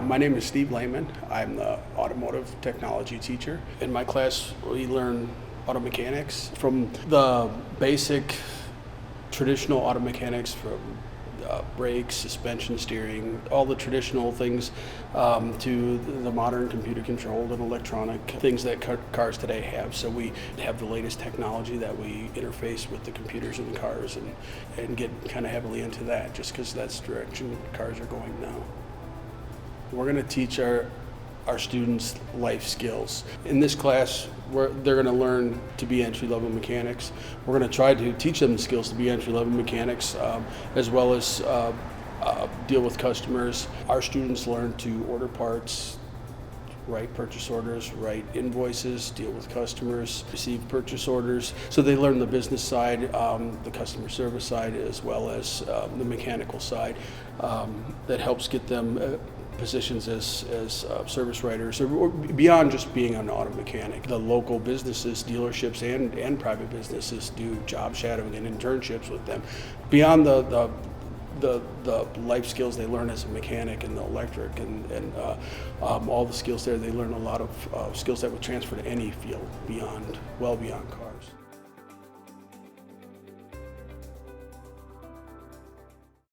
My name is Steve Lehman. I'm the automotive technology teacher. In my class, we learn auto mechanics from the basic traditional auto mechanics from brakes, suspension, steering, all the traditional things to the modern computer controlled and electronic things that cars today have. So we have the latest technology that we interface with the computers in the cars and get kind of heavily into that just because that's the direction cars are going now. We're going to teach our students life skills. In this class, they're going to learn to be entry-level mechanics. We're going to try to teach them the skills to be entry-level mechanics, as well as deal with customers. Our students learn to order parts, write purchase orders, write invoices, deal with customers, receive purchase orders. So they learn the business side, the customer service side, as well as the mechanical side. That helps get them positions as service writers, or beyond just being an auto mechanic. The local businesses, dealerships, and private businesses do job shadowing and internships with them. Beyond the life skills they learn as a mechanic and the electric and all the skills there, they learn a lot of skills that would transfer to any field well beyond cars.